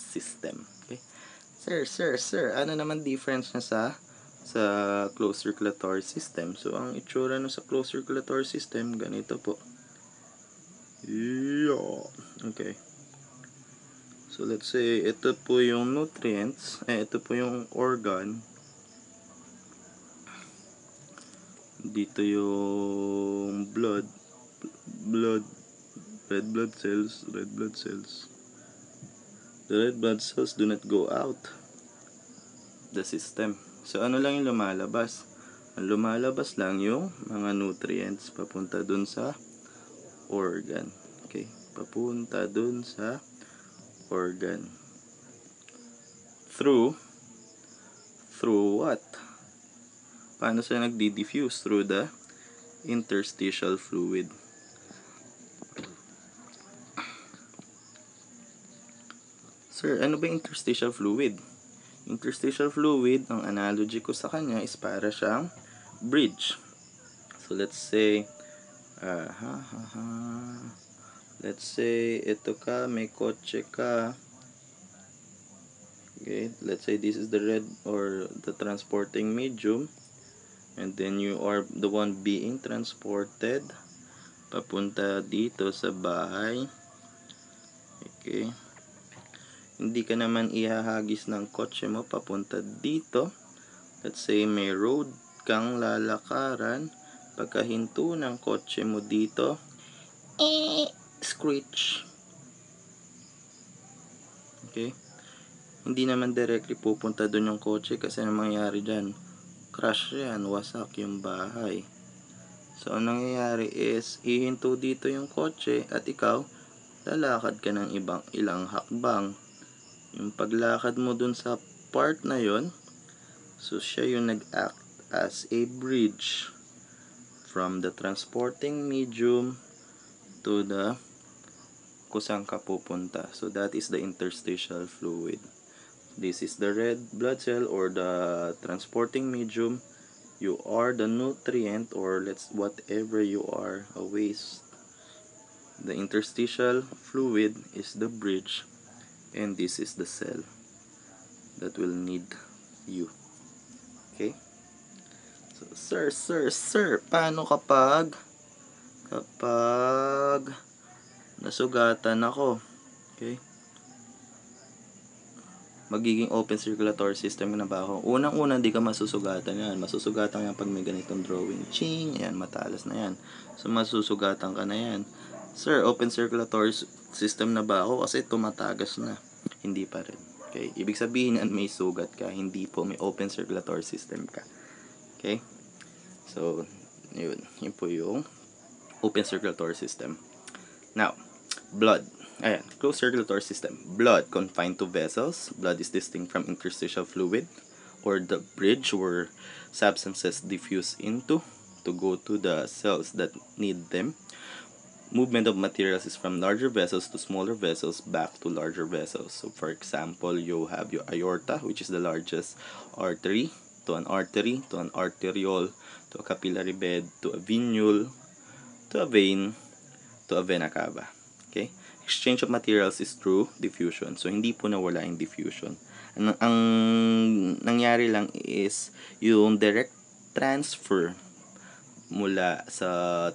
system. Okay? Sir, ano naman difference niya sa closed circulatory system? So, ang itsura no sa closed circulatory system, ganito po. Yeah. Okay. So, let's say, ito po yung nutrients, ito po yung organ. Dito yung red blood cells. The red blood cells do not go out the system. So, ano lang yung lumalabas? Ang lumalabas lang yung mga nutrients papunta dun sa organ. Okay? Papunta dun sa organ. Through what? Paano siya nagdi-diffuse? Through the interstitial fluid. Sir, ano ba interstitial fluid? Interstitial fluid, ang analogy ko sa kanya is para siyang bridge. So, let's say, ito ka, may kotse ka. Okay, let's say this is the red or the transporting medium. And then you are the one being transported papunta dito sa bahay. Okay. Hindi ka naman ihahagis ng kotse mo papunta dito. Let's say may road kang lalakaran. Pagkahinto ng kotse mo dito, screech. Okay? Hindi naman directly pupunta doon yung kotse kasi ang mangyayari dyan, crash yan, wasak yung bahay. So, ang nangyayari is, hihinto dito yung kotse at ikaw, lalakad ka ng ilang hakbang. Yung paglakad mo dun sa part na yon, so siya yung nag-act as a bridge from the transporting medium to the kusang ka pupunta. So that is the interstitial fluid. This is the red blood cell or the transporting medium. You are the nutrient or whatever you are, a waste. The interstitial fluid is the bridge. And this is the cell that will need you. Okay? So, sir, paano kapag nasugatan ako? Okay? Magiging open circulatory system na ba ako? Unang-una, di ka masusugatan yan. Masusugatan yan pag may ganitong drawing. Ching! Yan, matalas na yan. So, masusugatan ka na yan. Sir, open circulatory system na ba ako? Kasi tumatagas na. Hindi pa rin. Okay? Ibig sabihin yan, may sugat ka. Hindi po, may open circulatory system ka. Okay? So, yun. Yun po yung open circulatory system. Now, blood. Ayan, closed circulatory system. Blood confined to vessels. Blood is distinct from interstitial fluid or the bridge where substances diffuse into to go to the cells that need them. Movement of materials is from larger vessels to smaller vessels back to larger vessels. So, for example, you have your aorta, which is the largest artery, to an arteriole, to a capillary bed, to a venule, to a vein, to a vena cava. Okay? Exchange of materials is through diffusion. So, hindi po nawala yung diffusion. Ang nangyari lang is yung direct transfer mula sa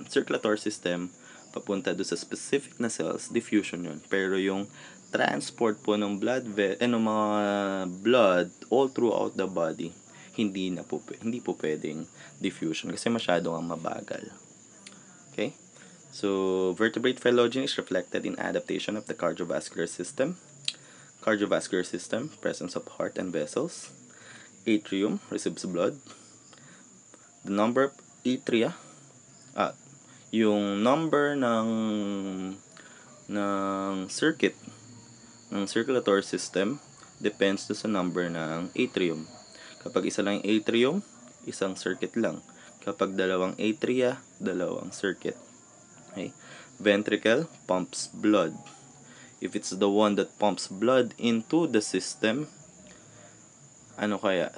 circulatory system papunta do sa specific na cells, diffusion yun. Pero yung transport po ng mga blood all throughout the body, hindi po pwedeng diffusion kasi masyadong ang mabagal. Okay? So, vertebrate phylogeny is reflected in adaptation of the cardiovascular system. Cardiovascular system, presence of heart and vessels. Atrium receives blood. The number of atria, yung number ng circuit ng circulatory system depends sa number ng atrium. Kapag isa lang yung atrium, isang circuit lang. Kapag dalawang atria, dalawang circuit. Okay? Ventricle pumps blood. If it's the one that pumps blood into the system,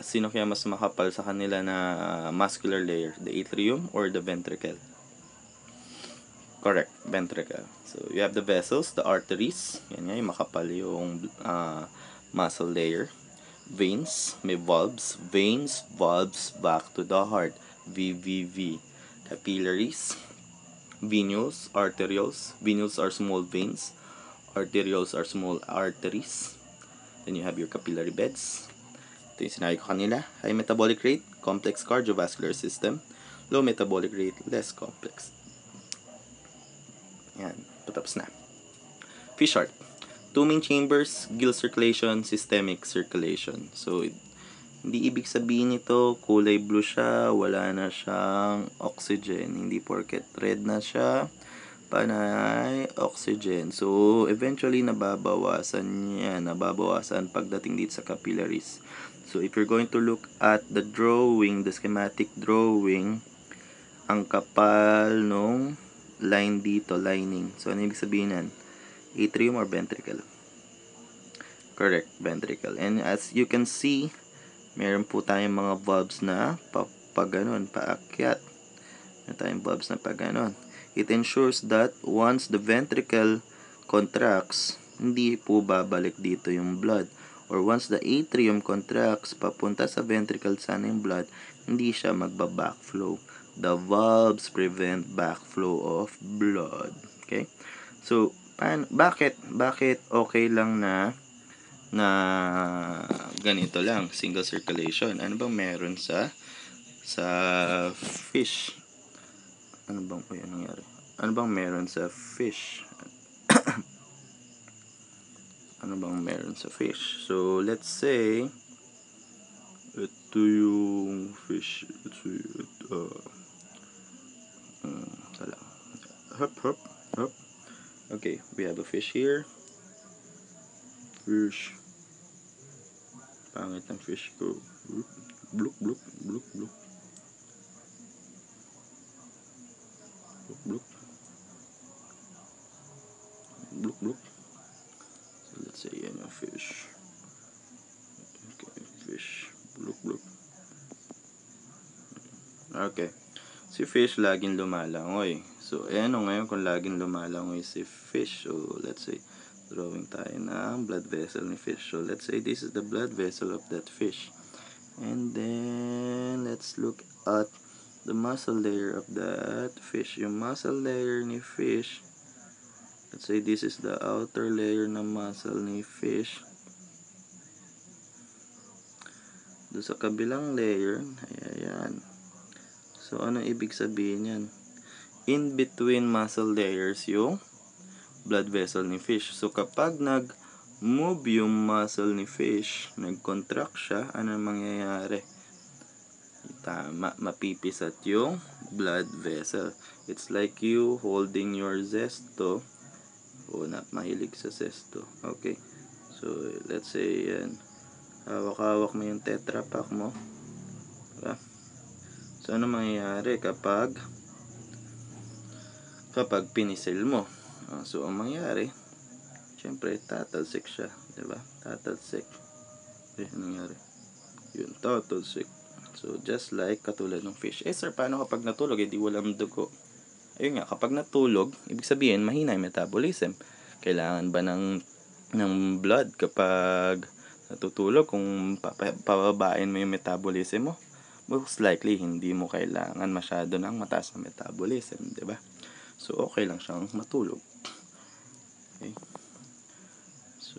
sino kaya mas makapal sa kanila na muscular layer, the atrium or the ventricle? Correct, ventricle. So, you have the vessels, the arteries. Yan nga, yung makapal yung muscle layer. Veins, may valves. Veins, valves, back to the heart. VVV. Capillaries, venules, arterioles. Venules are small veins. Arterioles are small arteries. Then you have your capillary beds. Ito yung sinabi ko kanila. High metabolic rate, complex cardiovascular system. Low metabolic rate, less complex. Yan, patapos na. Fish heart. Two main chambers, gill circulation, systemic circulation. So, hindi ibig sabihin nito, kulay blue siya, wala na siyang oxygen. Hindi porket red na siya, panay oxygen. So, eventually, nababawasan pagdating dito sa capillaries. So, if you're going to look at the drawing, the schematic drawing, ang kapal nung line dito, lining. So, ano ibig sabihin yan? Atrium or ventricle? Correct, ventricle. And as you can see, meron po tayong mga valves na paakyat. Meron tayong valves na paganon. It ensures that once the ventricle contracts, hindi po babalik dito yung blood. Or once the atrium contracts, papunta sa ventricle sana yung blood, hindi siya magba-backflow. The valves prevent backflow of blood. Okay? So, bakit okay lang na ganito lang, single circulation? Ano bang meron sa fish? Ano bang nangyari? Ano bang meron sa fish? Ano bang meron sa fish? So, let's say ito yung fish. Hop. Okay, we have a fish here. Fish. Pangit ang fish ko. Bluk. Bluk. So, let's say yan yung fish. Okay, fish. Bluk. Okay. Si fish laging lumalangoy. So, ayan o ngayon kung laging lumalangoy si fish. So, let's say, drawing tayo ng blood vessel ni fish. So, let's say this is the blood vessel of that fish. And then, let's look at the muscle layer of that fish. Yung muscle layer ni fish, let's say this is the outer layer ng muscle ni fish. Doon sa kabilang layer, ayan. So, ano ibig sabihin yan? In between muscle layers yung blood vessel ni fish. So, kapag nag-move yung muscle ni fish, nag-contract siya, ano mangyayari? Tama, mapipisat yung blood vessel. It's like you holding your zesto. Mahilig sa zesto. Okay. So, let's say, yan. Hawak-hawak mo yung tetra pack mo. Diba? So, ano mangyayari kapag pinisil mo? So, ang mangyayari, syempre, tatalsik siya. Diba? Tatalsik. Ano nangyari? Yun, tatalsik. So, just like katulad ng fish. Sir, paano kapag natulog, hindi walang dugo? Ayun nga, kapag natulog, ibig sabihin, mahina yung metabolism. Kailangan ba ng blood kapag natutulog? Kung pababain mo yung metabolism mo, most likely, hindi mo kailangan masyado ng mataas na metabolism, diba? So, okay lang siyang matulog. Okay. So,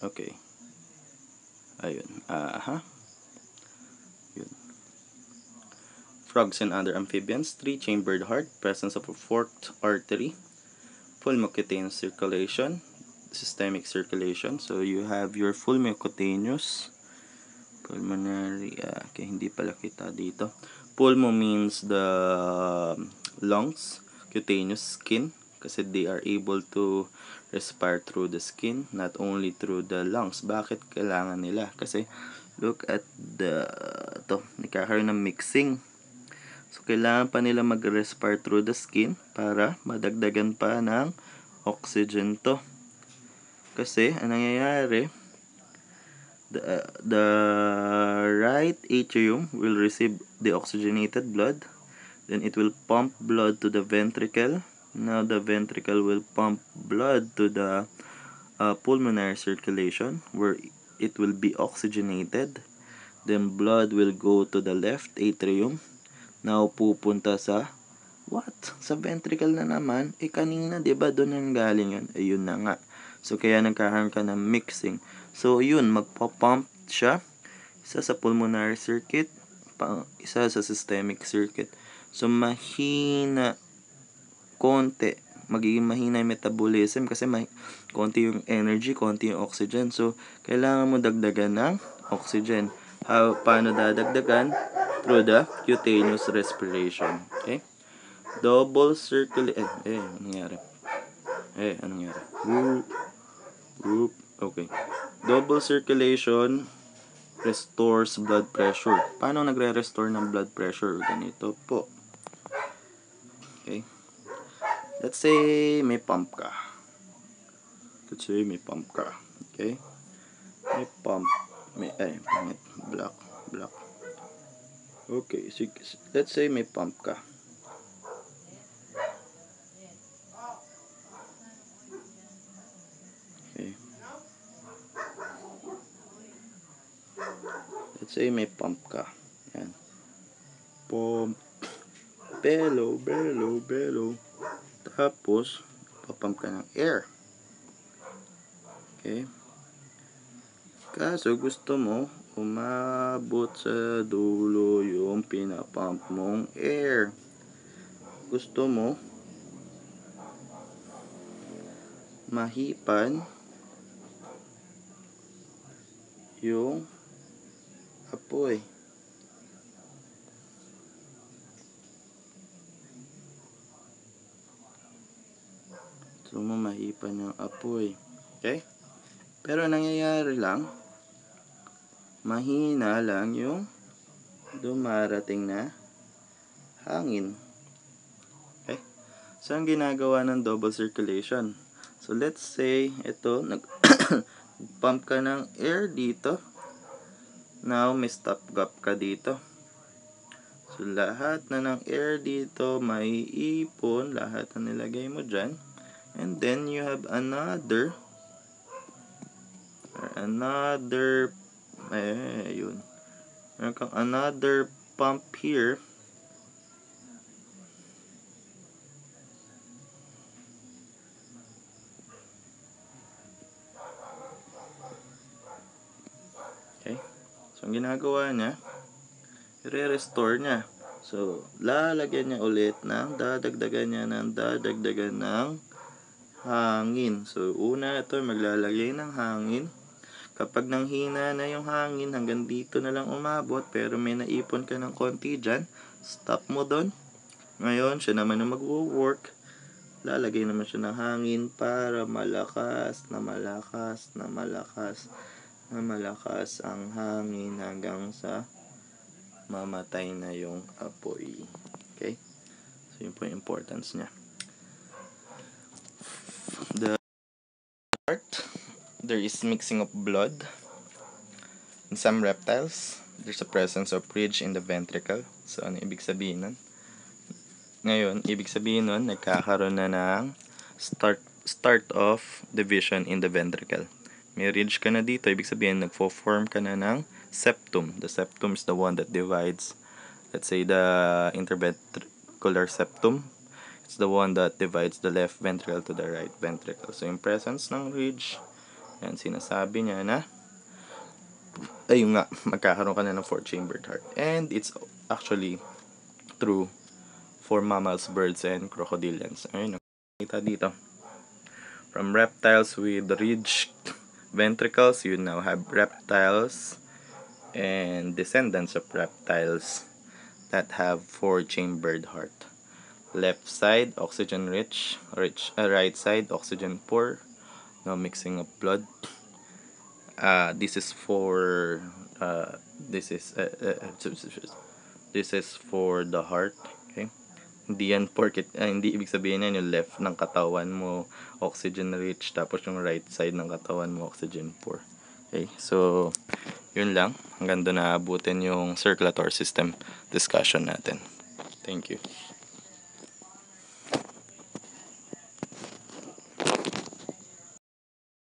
okay. Ayun. Yun. Frogs and other amphibians. 3-chambered heart. Presence of a forked artery. Pulmocutaneous circulation. Systemic circulation. So, you have your pulmocutaneous. Pulmonary. Okay, hindi pala kita dito. Pulmo means the lungs. Cutaneous, skin. Kasi they are able to respire through the skin, not only through the lungs. Bakit kailangan nila? Kasi, look at nagkakaroon ng mixing. So, kailangan pa nila mag-respire through the skin para madagdagan pa ng oxygen to. Kasi, anong nangyayari? The right atrium will receive the oxygenated blood. Then, it will pump blood to the ventricle. Now the ventricle will pump blood to the pulmonary circulation where it will be oxygenated. Then blood will go to the left atrium. Now pupunta sa what? Sa ventricle na naman. Kanina 'di ba doon ang galing yun? Ayun na nga. So kaya nagkakaroon ka ng mixing. So yun, magpa-pump siya. Isa sa pulmonary circuit, isa sa systemic circuit. So mahina konti, magiging mahina yung metabolism kasi konti yung energy, konti yung oxygen. So, kailangan mo dagdagan ng oxygen. Paano dadagdagan? Through the cutaneous respiration. Okay? Double circulation. Anong nangyari? Anong nangyari? Whoop. Okay. Double circulation restores blood pressure. Paano nagre-restore ng blood pressure? Ganito po. Okay. Let's say may pump ka. Okay? May pump. Black. Okay, so let's say may pump ka. Okay. Let's say may pump ka. Yan. Pump. Bellow. Tapos, papump ka ng air. Okay? Kaso gusto mo, umabot sa dulo yung pinapump mong air. Gusto mo, mahipan yung apoy. So, mahipan yung apoy. Okay? Pero nangyayari lang, mahina lang yung dumarating na hangin. Okay? So, ang ginagawa ng double circulation. So, let's say, ito, nag-pump ka ng air dito. Now, may stopgap ka dito. So, lahat na ng air dito, may ipon, lahat na nilagay mo dyan. And then, you have another yun. Meron kang another pump here. Okay. So, ang ginagawa niya, i-restore niya. So, lalagyan niya ulit dadagdagan ng hangin. So, una ito, maglalagay ng hangin. Kapag nanghina na yung hangin, hanggang dito na lang umabot, pero may naipon ka ng konti dyan, stop mo doon. Ngayon, siya naman ang mag-work. Lalagay naman siya ng hangin para malakas ang hangin hanggang sa mamatay na yung apoy. Okay? So, yun po yung importance niya. The heart, there is mixing of blood. In some reptiles, there's a presence of ridge in the ventricle. So, ano ibig sabihin nun? Ngayon, ibig sabihin nun, nagkakaroon na ng start of division in the ventricle. May ridge ka na dito, ibig sabihin, nagfo-form ka na ng septum. The septum is the one that divides, let's say, the interventricular septum. It's the one that divides the left ventricle to the right ventricle. So, in presence ng ridge, yan, sinasabi niya na, ayun nga, magkakaroon ka na ng 4-chambered heart. And it's actually true for mammals, birds, and crocodilians. Ayun, nakita dito. From reptiles with ridged ventricles, you now have reptiles and descendants of reptiles that have 4-chambered heart. Left side, oxygen rich, right side, oxygen poor. No mixing of blood. This is for this is for the heart. Okay? Hindi yan hindi ibig sabihin yan yung left ng katawan mo oxygen rich, tapos yung right side ng katawan mo oxygen poor. Okay? So, yun lang. Hanggang doon na abutin yung circulatory system discussion natin. Thank you.